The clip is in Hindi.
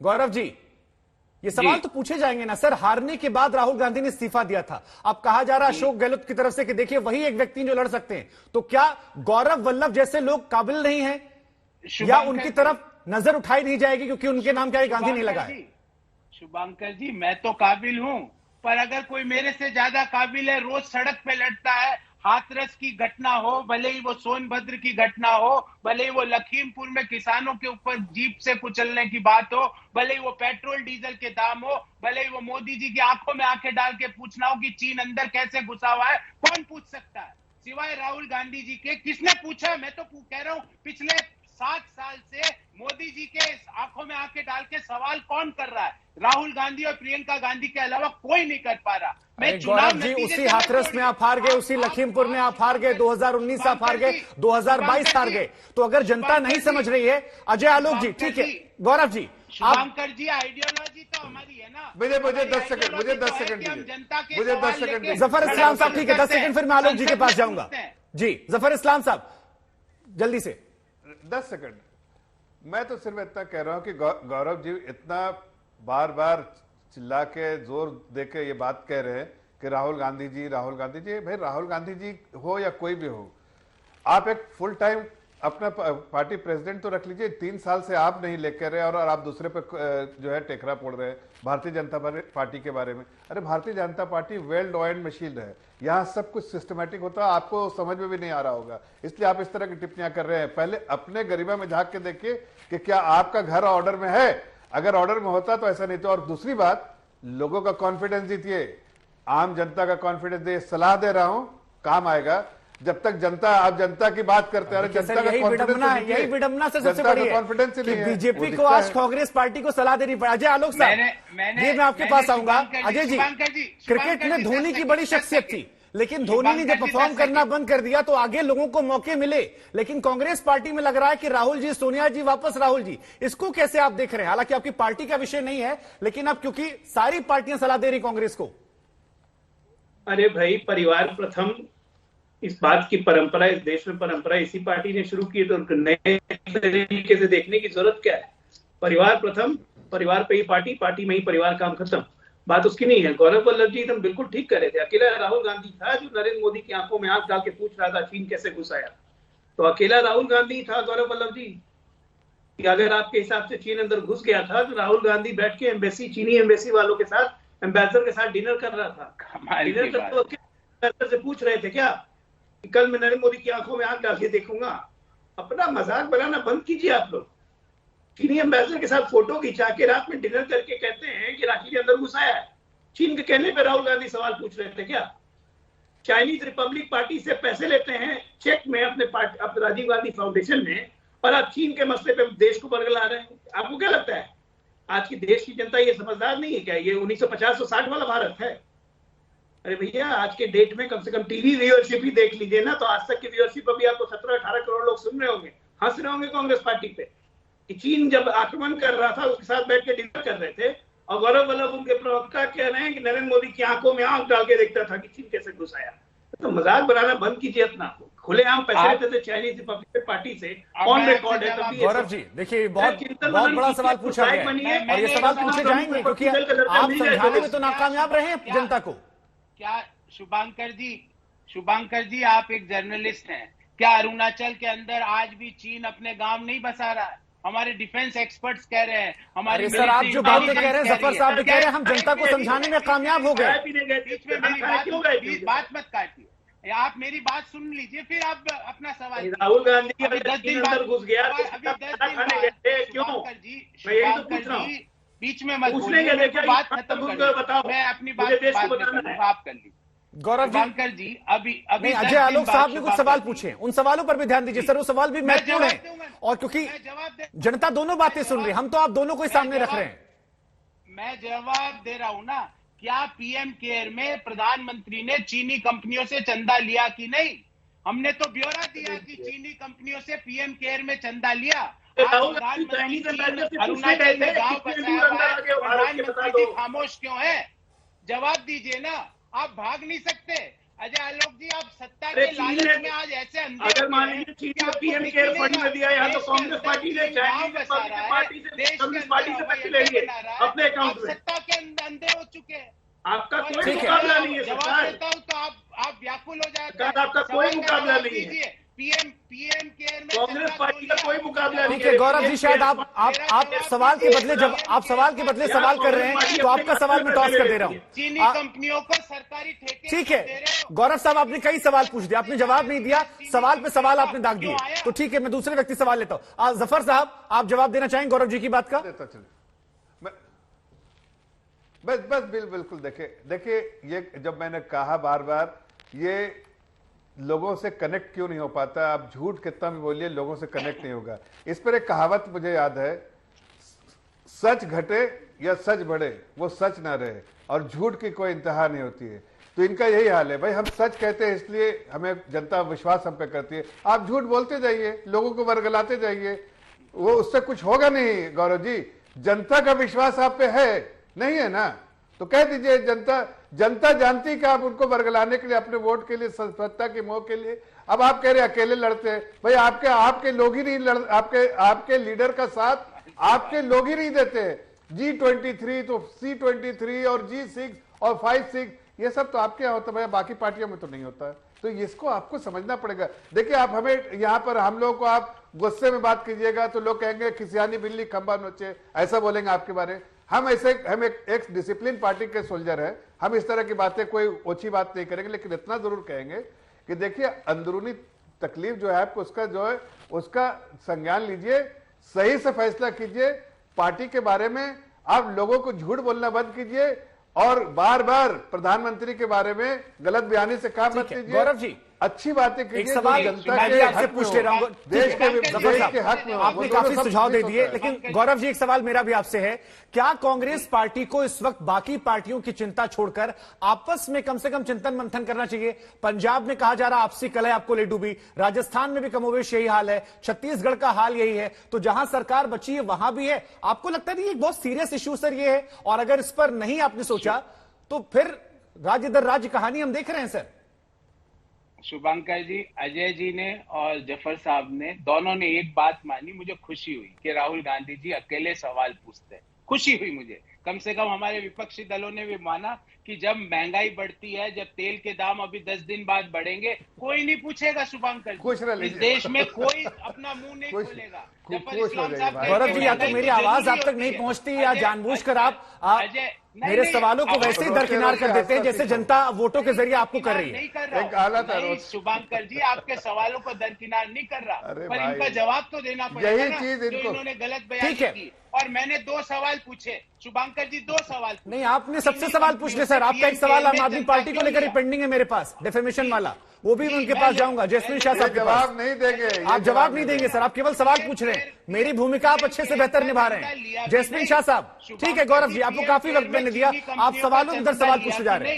गौरव जी, ये सवाल तो पूछे जाएंगे ना सर। हारने के बाद राहुल गांधी ने इस्तीफा दिया था। अब कहा जा रहा है अशोक गहलोत की तरफ से कि देखिए वही एक व्यक्ति जो लड़ सकते हैं, तो क्या गौरव वल्लभ जैसे लोग काबिल नहीं हैं या उनकी तरफ नजर उठाई नहीं जाएगी क्योंकि उनके नाम क्या गांधी नहीं लगा है? शुभंकर जी, मैं तो काबिल हूं, पर अगर कोई मेरे से ज्यादा काबिल है, रोज सड़क पे लड़ता है, हाथरस की घटना हो, भले ही वो सोनभद्र की घटना हो, भले ही वो लखीमपुर में किसानों के ऊपर जीप से कुचलने की बात हो, भले ही वो पेट्रोल डीजल के दाम हो, भले ही वो मोदी जी की आंखों में आंखें डाल के पूछना हो कि चीन अंदर कैसे घुसा हुआ है, कौन पूछ सकता है सिवाय राहुल गांधी जी के? किसने पूछा? मैं तो कह रहा हूं पिछले 7 साल से मोदी जी के आंखों में आंखें डाल के सवाल कौन कर रहा है? राहुल गांधी और प्रियंका गांधी के अलावा कोई नहीं कर पा रहा। मैं गौरव जी, उसी हाथरस में आप हार गए, उसी लखीमपुर में आप हार गए, 2019 आप हार गए, 2022 हार गए। तो अगर जनता नहीं समझ रही है, अजय आलोक जी, ठीक है गौरव जी, शुभंकर जी, आइडियोलॉजी तो हमारी है ना। मुझे 10 सेकंड मुझे 10 सेकंड जफर इस्लाम साहब, ठीक है 10 सेकंड, फिर मैं आलोक जी के पास जाऊंगा। जी जफर इस्लाम साहब, जल्दी से 10 सेकंड। मैं तो सिर्फ इतना कह रहा हूं कि गौरव जी इतना बार बार चिल्ला के जोर दे के ये बात कह रहे हैं कि राहुल गांधी जी भाई राहुल गांधी जी हो या कोई भी हो, आप एक फुल टाइम अपना पार्टी प्रेसिडेंट तो रख लीजिए। 3 साल से आप नहीं लेकर रहे और आप दूसरे पे जो है टेकरा फोड़ रहे हैं भारतीय जनता पार्टी के बारे में। अरे Bharatiya Janata party well oiled machine है, यहाँ सब कुछ सिस्टमैटिक होता है, आपको समझ में भी नहीं आ रहा होगा, इसलिए आप इस तरह की टिप्पणियां कर रहे हैं। पहले अपने गरिमा में झांक के देखिए कि क्या आपका घर ऑर्डर में है। अगर ऑर्डर में होता तो ऐसा नहीं था। और दूसरी बात, लोगों का कॉन्फिडेंस जीतिए, आम जनता का कॉन्फिडेंस दे। सलाह दे रहा हूं, काम आएगा। जब तक जनता, आप जनता की बात करते हैं, जनता का कॉन्फिडेंस, यही विडम्बना से सबसे बड़ी कॉन्फिडेंस नहीं है। बीजेपी को आज कांग्रेस पार्टी को सलाह देनी पड़ी। अजय आलोक साहब, ये मैं आपके पास आऊंगा। अजय जी, क्रिकेट में धोनी की बड़ी शख्सियत थी, लेकिन धोनी ने जब परफॉर्म करना बंद कर दिया तो आगे लोगों को मौके मिले। लेकिन कांग्रेस पार्टी में लग रहा है कि राहुल जी, सोनिया जी वापस राहुल जी, इसको कैसे आप देख रहे हैं? हालांकि आपकी पार्टी का विषय नहीं है, लेकिन अब क्योंकि सारी पार्टियां सलाह दे रही कांग्रेस को। अरे भाई, परिवार प्रथम, इस बात की परंपरा, इस देश में परंपरा इसी पार्टी ने शुरू की, तो नए तरीके से देखने की जरूरत क्या है? परिवार प्रथम, परिवार पे ही पार्टी, पार्टी में ही परिवार, काम खत्म। बात उसकी नहीं है। गौरव वल्लभ जी एकदम बिल्कुल ठीक कर रहे थे। अकेला राहुल गांधी था जो नरेंद्र मोदी की आंखों में आंख डाल के पूछ रहा था चीन कैसे घुसाया? तो अकेला राहुल गांधी था गौरव वल्लभ जी कि अगर आपके हिसाब से चीन अंदर घुस गया था तो राहुल गांधी बैठ के एम्बेसी, चीनी एम्बेसी वालों के साथ, एम्बेसडर के साथ डिनर कर रहा था। डिनर करते से पूछ रहे थे क्या कि कल मैं नरेंद्र मोदी की आंखों में आंख डाल के देखूंगा? अपना मजाक बनाना बंद कीजिए आप लोग। चीनी एम्बेसडर के साथ फोटो खिंचा के रात में डिनर करके कहते हैं कि राखी के अंदर घुसाया है। चीन के कहने पे राहुल गांधी सवाल पूछ रहे थे क्या? चाइनीज रिपब्लिक पार्टी से पैसे लेते हैं चेक में अपने राजीव गांधी फाउंडेशन में, और आप चीन के मसले पे देश को बरगला रहे हैं। आपको क्या लगता है आज की देश की जनता ये समझदार नहीं है क्या? ये 1950-60 वाला भारत है? अरे भैया, आज के डेट में कम से कम टीवी व्यूअरशिप ही देख लीजिए ना, तो आज तक की व्यूअरशिप अभी आपको 17-18 करोड़ लोग सुन रहे होंगे, हंस रहे होंगे कांग्रेस पार्टी पे कि चीन जब आक्रमण कर रहा था उसके साथ बैठ के डिनर कर रहे थे, और गौरव वल्लभ उनके प्रवक्ता कह रहे हैं कि नरेंद्र मोदी की आंखों में आंख डाल के देखता था कि चीन कैसे घुसाया। तो मजाक बनाना बंद कीजिए अपना। खुलेआम पैसे लेते थे चाइनीज रिपब्लिक पार्टी से, ऑन रिकॉर्ड है। तभी गौरव जी देखिए, बहुत बड़ा सवाल पूछा गया है और ये सवाल पूछे जाएंगे क्योंकि आप समझाने में तो नाकामयाब रहे हैं जनता को। क्या शुभंकर जी, आप एक जर्नलिस्ट हैं, क्या अरुणाचल के अंदर आज भी चीन अपने गांव नहीं बसा रहा है? हमारे डिफेंस एक्सपर्ट्स कह रहे हैं, हमारे सर आप जो बातें कह रहे हैं, जफर साहब भी कह रहे हैं, हम जनता को समझाने में कामयाब हो गए। बीच में मेरी बात मत काटिए, आप मेरी बात सुन लीजिए, फिर आप अपना सवाल। राहुल गांधी अभी 10 दिन बाद घुस गया, अभी 10 दिन क्यों बीच में मत बोलिए, बात खत्म करिए, मैं अपनी बात आप कर लीजिए। गौरव जी, अभी अजय आलोक साहब ने कुछ सवाल पूछे, उन सवालों पर भी ध्यान दीजिए सर। वो सवाल भी महत्वपूर्ण है और क्योंकि जनता दोनों बातें सुन रही है, हम तो आप दोनों को ही सामने रख रहे हैं। मैं जवाब दे रहा हूं ना। क्या पीएम केयर में प्रधानमंत्री ने चीनी कंपनियों से चंदा लिया कि नहीं? हमने तो ब्यौरा दिया कि चीनी कंपनियों से पीएम केयर में चंदा लिया। प्रधानमंत्री अरुणाचल में गांव प्रधानमंत्री खामोश क्यों है? जवाब दीजिए ना। आप भाग नहीं सकते। अजय आलोक जी, आप सत्ता अरे के चीन लालच ने में आज ऐसे अंधे अगर हो मान गए लीजिए चीन कि ने आपको पीएम दिख केयर नहीं फंड रहा। में दिया, यहाँ तो देश के कांग्रेस अंदर पार्टी ने चीन चाइनीज गांव बसा रिपब्लिकन रहा पार्टी है, से देश के कम्युनिस्ट अंदर पार्टी से पैसे ले हवाई लिए अड्डे बना रहा है। अपने अकाउंट आप में। सत्ता के अंधे हो चुके हैं। आपका और कोई मैं मुकाबला नहीं है जवाब सरकार। देता हूं तो आप व्याकुल हो जाते सरकार, हैं। आपका कोई सवाल का मुकाबला जवाब नहीं है। दीजिए। पीएम केयर में कांग्रेस चंदा पार्टी का तोलिया। कोई मुकाबला नहीं ठीक है गौरव जी, शायद आप मेरा सवाल के जवाब बदले दीजिए। जब आप सवाल के बदले सवाल कर रहे हैं तो आपका सवाल मैं टॉस कर दे रहा चीनी हूं। कंपनियों को सरकारी ठेके ठीक दे है रहे हो। गौरव साहब, आपने कई सवाल पूछ दिया, आपने जवाब नहीं दिया, सवाल पे सवाल आपने दाग दिए, तो ठीक है मैं दूसरे व्यक्ति सवाल लेता हूं। जफर साहब, आप जवाब देना चाहेंगे गौरव जी की बात का? देता चलिए, बस बिल्कुल। देखिए ये जब मैंने कहा बार बार, ये लोगों से कनेक्ट क्यों नहीं हो पाता, आप झूठ कितना भी बोलिए लोगों से कनेक्ट नहीं होगा। इस पर एक कहावत मुझे याद है, सच घटे या सच बढ़े वो सच ना रहे, और झूठ की कोई इंतहा नहीं होती है। तो इनका यही हाल है भाई, हम सच कहते हैं इसलिए हमें जनता विश्वास हम पे करती है। आप झूठ बोलते जाइए, लोगों को वर्गलाते जाइए, वो उससे कुछ होगा नहीं। गौरव जी, जनता का विश्वास आप पे है नहीं है ना, तो कह दीजिए जनता जानती कि आप उनको वर्गलाने के लिए, अपने वोट के लिए, सत्ता के मोह के लिए। अब आप कह रहे अकेले लड़ते हैं, भाई आपके लोग ही नहीं लड़, आपके लीडर का साथ आपके लोग ही नहीं देते। G23 तो C23 और G6 और 5-6 ये सब तो आपके यहाँ होता है भैया, बाकी पार्टियों में तो नहीं होता है। तो इसको आपको समझना पड़ेगा। देखिए आप हमें यहाँ पर, हम लोग को आप गुस्से में बात कीजिएगा तो लोग कहेंगे खिसियानी बिल्ली खंबा नोचे, ऐसा बोलेंगे आपके बारे। हम एक डिसिप्लिन पार्टी के सोल्जर है, हम इस तरह की बातें कोई ओछी बात नहीं करेंगे, लेकिन इतना जरूर कहेंगे कि देखिए अंदरूनी तकलीफ जो है आपको, उसका संज्ञान लीजिए, सही से फैसला कीजिए। पार्टी के बारे में आप लोगों को झूठ बोलना बंद कीजिए, और बार बार प्रधानमंत्री के बारे में गलत बयानी से काम मत कीजिए। गौरव जी, अच्छी बातें कीजिए। एक सवाल मैं भी आपसे पूछ ले रहा हूं, देश के हक में आपने काफी सुझाव दे दिए, लेकिन गौरव जी एक सवाल मेरा भी आपसे है, क्या कांग्रेस पार्टी को इस वक्त बाकी पार्टियों की चिंता छोड़कर आपस में कम से कम चिंतन मंथन करना चाहिए? पंजाब में कहा जा रहा आपसी कलह आपको ले डूबी, राजस्थान में भी कमोवेश यही हाल है, छत्तीसगढ़ का हाल यही है, तो जहां सरकार बची है वहां भी है। आपको लगता है एक बहुत सीरियस इश्यू सर ये है, और अगर इस पर नहीं आपने सोचा तो फिर राज्य दर राज्य कहानी हम देख रहे हैं सर। शुभंकर जी, अजय जी ने और जफर साहब ने दोनों ने एक बात मानी, मुझे खुशी हुई कि राहुल गांधी जी अकेले सवाल पूछते हैं। खुशी हुई मुझे, कम से कम हमारे विपक्षी दलों ने भी माना कि जब महंगाई बढ़ती है, जब तेल के दाम अभी 10 दिन बाद बढ़ेंगे, कोई नहीं पूछेगा शुभंकर जी, इस देश में कोई अपना मुंह नहीं खोलेगा। गौरव जी, या तो मेरी आवाज आप तक नहीं पहुंचती या जानबूझकर आप मेरे सवालों को वैसे ही दरकिनार कर देते हैं जैसे जनता वोटों के जरिए आपको कर रही है। शुभंकर जी, आपके सवालों को दरकिनार नहीं कर रहा, पर इनका जवाब तो देना पड़ेगा ना, जो इन्होंने गलत बयानी की। और मैंने 2 सवाल पूछे शुभंकर जी, 2 सवाल नहीं, आपने सबसे सवाल पूछ ले सर। आपका एक सवाल आम आदमी पार्टी को लेकर पेंडिंग है मेरे पास, डिफेमेशन वाला, वो भी मैं उनके पास जाऊंगा। जैस्मिन शाह साहब जवाब नहीं देंगे, आप जवाब नहीं देंगे सर, आप केवल सवाल पूछ रहे हैं। मेरी भूमिका आप अच्छे से बेहतर निभा रहे हैं। जैस्मिन शाह साहब, ठीक है गौरव जी, आपको काफी वक्त मैंने दिया, आप सवालों के अंदर सवाल पूछे जा रहे हैं।